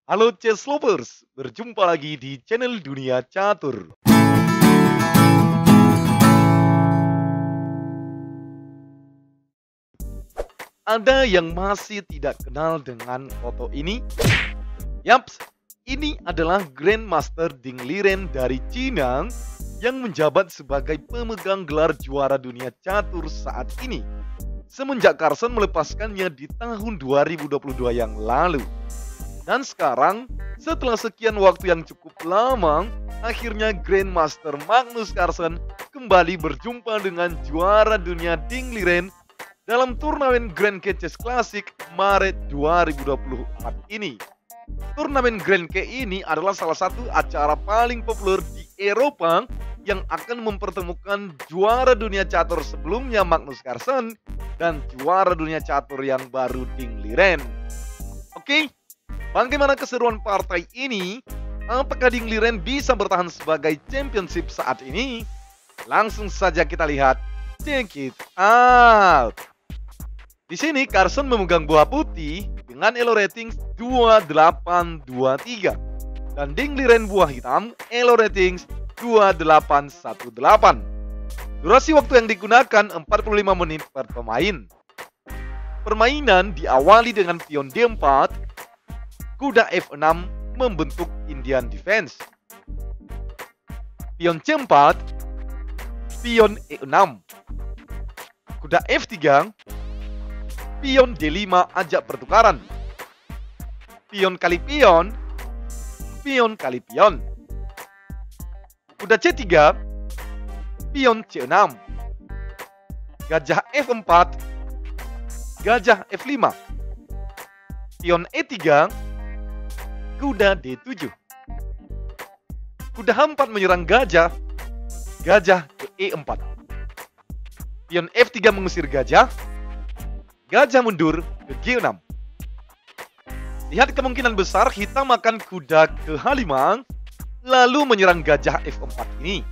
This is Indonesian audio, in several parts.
Halo chess lovers, berjumpa lagi di channel Dunia Catur. Ada yang masih tidak kenal dengan foto ini? Yaps, ini adalah Grandmaster Ding Liren dari Cina yang menjabat sebagai pemegang gelar juara dunia catur saat ini semenjak Carlsen melepaskannya di tahun 2022 yang lalu. Dan sekarang, setelah sekian waktu yang cukup lama, akhirnya Grandmaster Magnus Carlsen kembali berjumpa dengan juara dunia Ding Liren dalam turnamen Grand K Chess Classic Maret 2024 ini. Turnamen Grand K ini adalah salah satu acara paling populer di Eropa yang akan mempertemukan juara dunia catur sebelumnya Magnus Carlsen dan juara dunia catur yang baru Ding Liren. Oke, bagaimana keseruan partai ini? Apakah Ding Liren bisa bertahan sebagai championship saat ini? Langsung saja kita lihat. Check it out. Di sini Carlsen memegang buah putih dengan elo rating 2823 dan Ding Liren buah hitam elo rating 2818. Durasi waktu yang digunakan 45 menit per pemain. Permainan diawali dengan pion D4, kuda F6 membentuk Indian defense. Pion C4, pion E6, kuda F3, pion D5 ajak pertukaran. Pion kali pion, pion kali pion. Kuda C3, pion C6. Gajah F4, gajah F5. Pion E3, kuda D7. Kuda H4 menyerang gajah, gajah ke E4. Pion F3 mengusir gajah, gajah mundur ke G6. Lihat kemungkinan besar hitam akan kuda ke H5, lalu menyerang gajah F4 ini.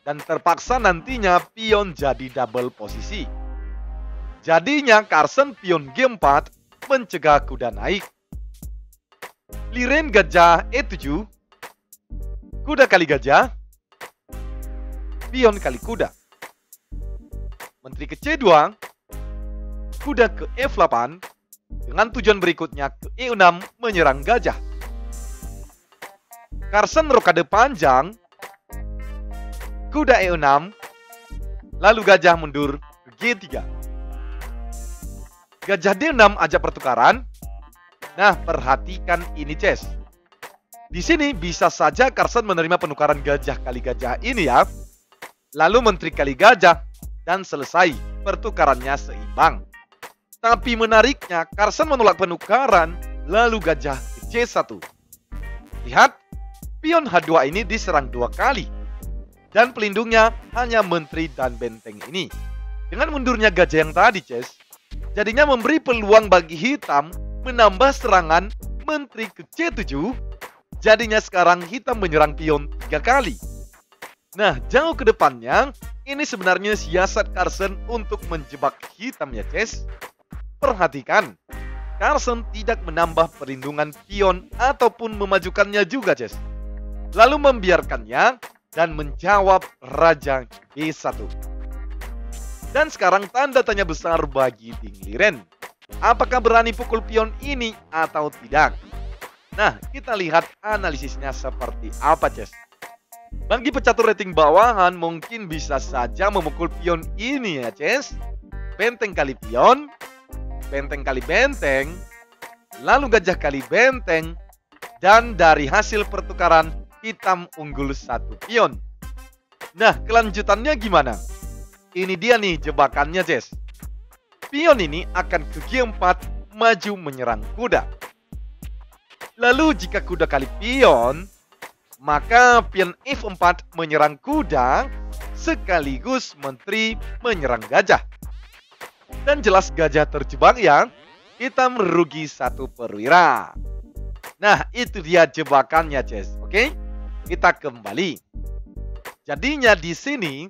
Dan terpaksa nantinya pion jadi double posisi. Jadinya Carlsen pion G4 mencegah kuda naik. Liren gajah E7, kuda kali gajah, pion kali kuda. Menteri ke C2, kuda ke F8, dengan tujuan berikutnya ke E6 menyerang gajah. Carlsen rokade panjang, kuda E6, lalu gajah mundur ke G3. Gajah D6 ajak pertukaran. Nah, perhatikan ini chess. Di sini bisa saja Carlsen menerima penukaran gajah kali gajah ini ya. Lalu menteri kali gajah dan selesai, pertukarannya seimbang. Tapi menariknya, Carlsen menolak penukaran, lalu gajah ke C1. Lihat, pion H2 ini diserang 2 kali. Dan pelindungnya hanya menteri dan benteng ini. Dengan mundurnya gajah yang tadi, chess, jadinya memberi peluang bagi hitam menambah serangan menteri ke C7. Jadinya sekarang hitam menyerang pion 3 kali. Nah, jauh ke depannya, ini sebenarnya siasat Carlsen untuk menjebak hitam ya, chess. Perhatikan, Carlsen tidak menambah perlindungan pion ataupun memajukannya juga, chess. Lalu membiarkannya dan menjawab raja B1. Dan sekarang tanda tanya besar bagi Ding Liren. Apakah berani pukul pion ini atau tidak? Nah, kita lihat analisisnya seperti apa, chess. Bagi pecatur rating bawahan mungkin bisa saja memukul pion ini ya, chess. Benteng kali pion, benteng kali benteng, lalu gajah kali benteng, dan dari hasil pertukaran hitam unggul 1 pion. Nah, kelanjutannya gimana? Ini dia nih jebakannya, chess. Pion ini akan ke G4 maju menyerang kuda. Lalu jika kuda kali pion, maka pion F4 menyerang kuda sekaligus menteri menyerang gajah. Dan jelas gajah terjebak ya. Hitam rugi 1 perwira. Nah, itu dia jebakannya, chess. Oke? Kita kembali. Jadinya di sini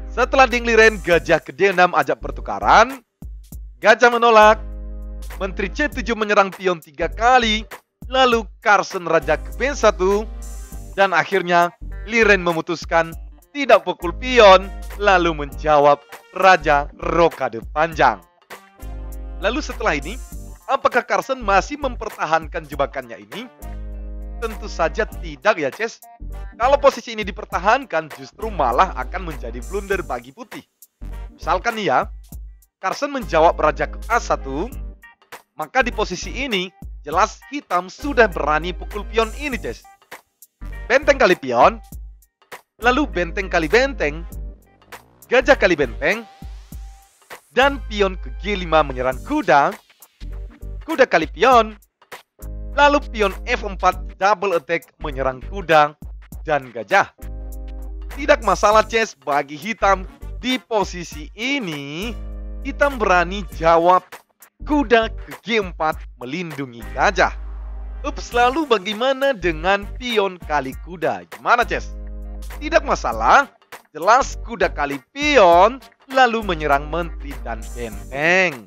setelah Ding Liren gajah ke D6 ajak pertukaran, gajah menolak, menteri C7 menyerang pion 3 kali, lalu Carson raja ke B1, dan akhirnya Liren memutuskan tidak pukul pion, lalu menjawab raja rokade panjang. Lalu setelah ini, apakah Carson masih mempertahankan jebakannya ini? Tentu saja tidak ya, Ces. Kalau posisi ini dipertahankan, justru malah akan menjadi blunder bagi putih. Misalkan nih ya, Carson menjawab raja ke A1, maka di posisi ini, jelas hitam sudah berani pukul pion ini, Ces. Benteng kali pion, lalu benteng kali benteng, gajah kali benteng, dan pion ke G5 menyerang kuda, kuda kali pion, lalu pion F4 double attack menyerang kuda dan gajah. Tidak masalah, Ces, bagi hitam di posisi ini, hitam berani jawab kuda ke G4 melindungi gajah. Ups, lalu bagaimana dengan pion kali kuda? Gimana, Ces? Tidak masalah, jelas kuda kali pion lalu menyerang menteri dan benteng.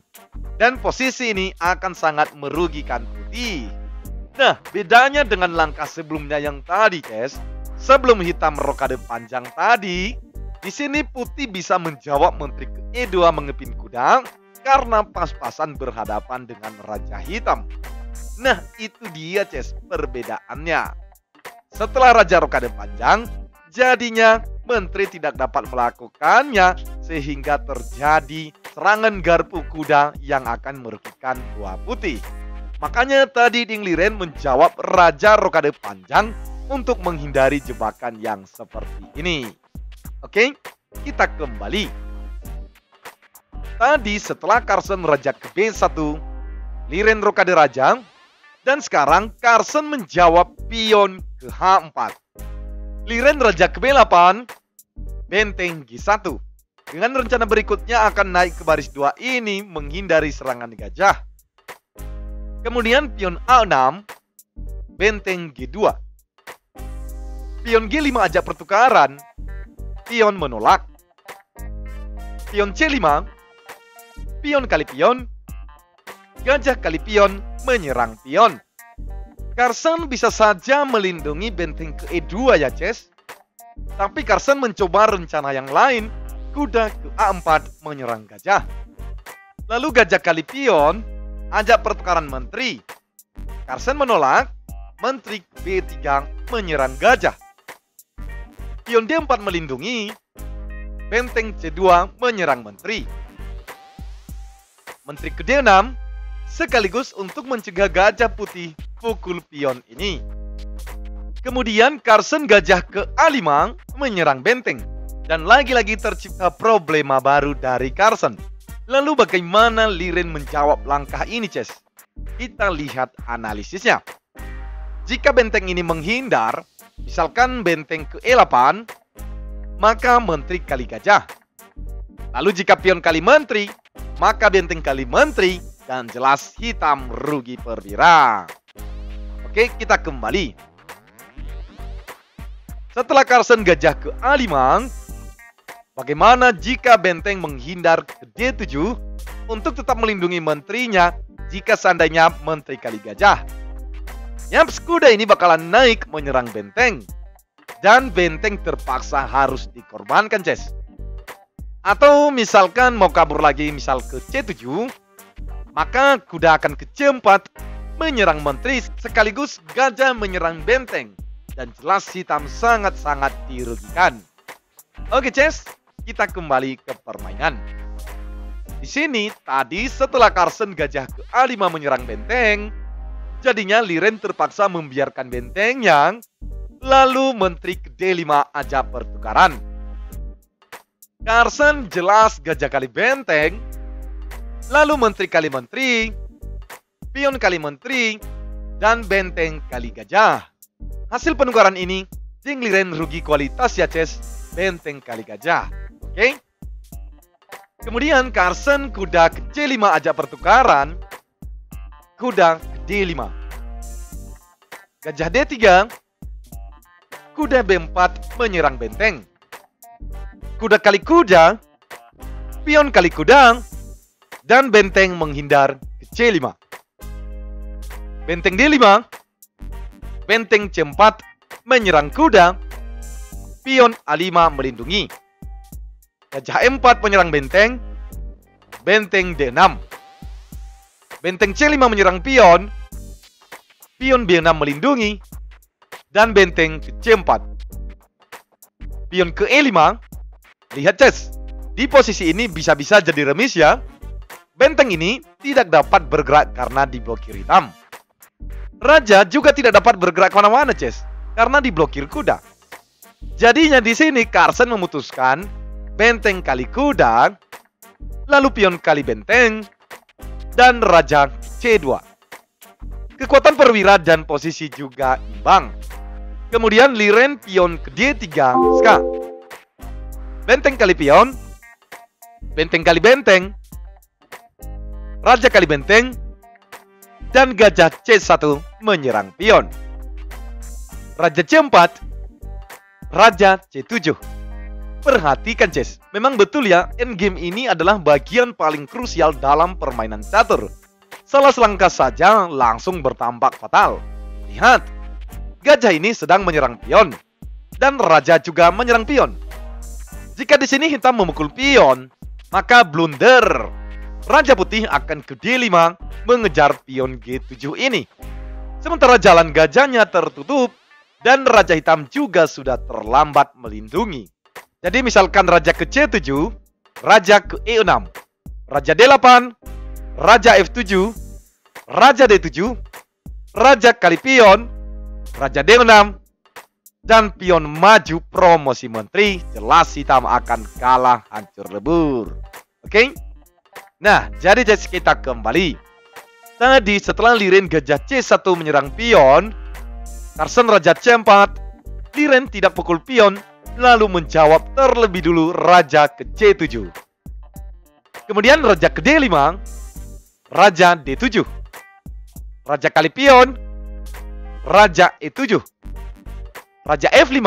Dan posisi ini akan sangat merugikan putih. Nah, bedanya dengan langkah sebelumnya yang tadi, Ces. Sebelum hitam rokade panjang tadi, di sini putih bisa menjawab menteri ke E2 mengepin kuda karena pas-pasan berhadapan dengan raja hitam. Nah, itu dia, Ces, perbedaannya. Setelah raja rokade panjang, jadinya menteri tidak dapat melakukannya sehingga terjadi serangan garpu kuda yang akan merugikan dua putih. Makanya tadi Ding Liren menjawab raja rokade panjang untuk menghindari jebakan yang seperti ini. Oke, kita kembali. Tadi setelah Carson raja ke B1, Liren rokade raja, dan sekarang Carson menjawab pion ke H4. Liren raja ke B8, benteng G1. Dengan rencana berikutnya akan naik ke baris 2 ini menghindari serangan gajah. Kemudian pion A6, benteng G2. Pion G5 ajak pertukaran, pion menolak. Pion C5, pion kali pion, gajah kali pion menyerang pion. Carson bisa saja melindungi benteng ke E2 ya, Ces. Tapi Carson mencoba rencana yang lain, kuda ke A4 menyerang gajah. Lalu gajah kali pion, ajak pertukaran menteri. Carson menolak, menteri ke B3 menyerang gajah. Pion D4 melindungi, benteng C2 menyerang menteri. Menteri ke D6 sekaligus untuk mencegah gajah putih pukul pion ini. Kemudian Carson gajah ke A5 menyerang benteng. Dan lagi-lagi tercipta problema baru dari Carson. Lalu bagaimana Liren menjawab langkah ini, Ces? Kita lihat analisisnya. Jika benteng ini menghindar, misalkan benteng ke E8, maka menteri kali gajah. Lalu jika pion kali menteri, maka benteng kali menteri, dan jelas hitam rugi perwira. Oke, kita kembali. Setelah Carson gajah ke A5, bagaimana jika benteng menghindar ke D7 untuk tetap melindungi menterinya jika seandainya menteri kali gajah? Yaps, kuda ini bakalan naik menyerang benteng. Dan benteng terpaksa harus dikorbankan, Ces. Atau misalkan mau kabur lagi misal ke C7, maka kuda akan ke C4 menyerang menteri sekaligus gajah menyerang benteng. Dan jelas hitam sangat-sangat dirugikan. Oke, Ces, kita kembali ke permainan. Di sini tadi setelah Carson gajah ke A5 menyerang benteng, jadinya Liren terpaksa membiarkan bentengnya, lalu menteri ke D5 ajak pertukaran. Carson jelas gajah kali benteng, lalu menteri kali menteri, pion kali menteri, dan benteng kali gajah. Hasil penukaran ini, Ding Liren rugi kualitas ya, Ces, benteng kali gajah. Oke? Kemudian Carson kuda ke C5 ajak pertukaran, kuda ke D5. Gajah D3, kuda B4 menyerang benteng. Kuda kali kuda, pion kali kuda, dan benteng menghindar ke C5. Benteng D5, benteng C4 menyerang kuda, pion A5 melindungi. Gajah E4 menyerang benteng, benteng D6. Benteng C5 menyerang pion, pion B6 melindungi, dan benteng ke C4. Pion ke E5, lihat Ces, di posisi ini bisa-bisa jadi remis ya. Benteng ini tidak dapat bergerak karena diblokir hitam. Raja juga tidak dapat bergerak kemana-mana Ces, karena diblokir kuda. Jadinya di sini Carson memutuskan benteng kali kuda, lalu pion kali benteng, dan raja C2. Kekuatan perwira dan posisi juga imbang. Kemudian Liren pion ke D3 ska. Benteng kali pion, benteng kali benteng, raja kali benteng, dan gajah C1 menyerang pion. Raja C4, raja C7. Perhatikan Ces, memang betul ya, endgame ini adalah bagian paling krusial dalam permainan catur. Salah selangkah saja langsung bertampak fatal. Lihat, gajah ini sedang menyerang pion, dan raja juga menyerang pion. Jika di sini hitam memukul pion, maka blunder. Raja putih akan ke D5 mengejar pion G7 ini. Sementara jalan gajahnya tertutup dan raja hitam juga sudah terlambat melindungi. Jadi misalkan raja ke C7, raja ke E6, raja D8, raja F7, raja D7, raja kali pion, raja D6, dan pion maju promosi menteri, jelas hitam akan kalah hancur lebur. Oke? Nah, jadi kita kembali. Tadi setelah Liren gajah C1 menyerang pion, Carson raja C4, Liren tidak pukul pion, lalu menjawab terlebih dulu raja ke C7. Kemudian raja ke D5, raja D7, raja kali pion, raja E7, raja F5,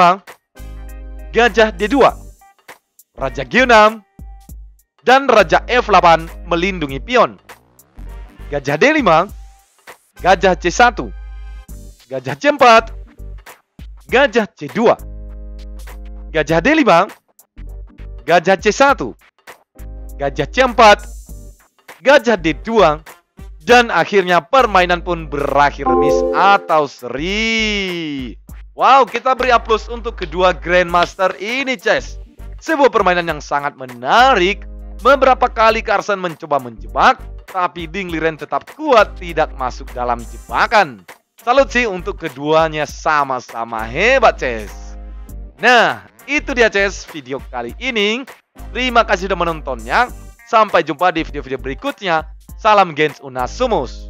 gajah D2, raja G6, dan raja F8 melindungi pion. Gajah D5, gajah C1, gajah C4, gajah C2, gajah D5, gajah C1, gajah C4, gajah D2, dan akhirnya permainan pun berakhir remis atau seri. Wow, kita beri aplaus untuk kedua Grandmaster ini, Ces. Sebuah permainan yang sangat menarik. Beberapa kali Carson mencoba menjebak, tapi Ding Liren tetap kuat tidak masuk dalam jebakan. Salut sih untuk keduanya, sama-sama hebat, Ces. Nah, itu dia Ces video kali ini. Terima kasih sudah menontonnya. Sampai jumpa di video-video berikutnya. Salam Gens Unasumus.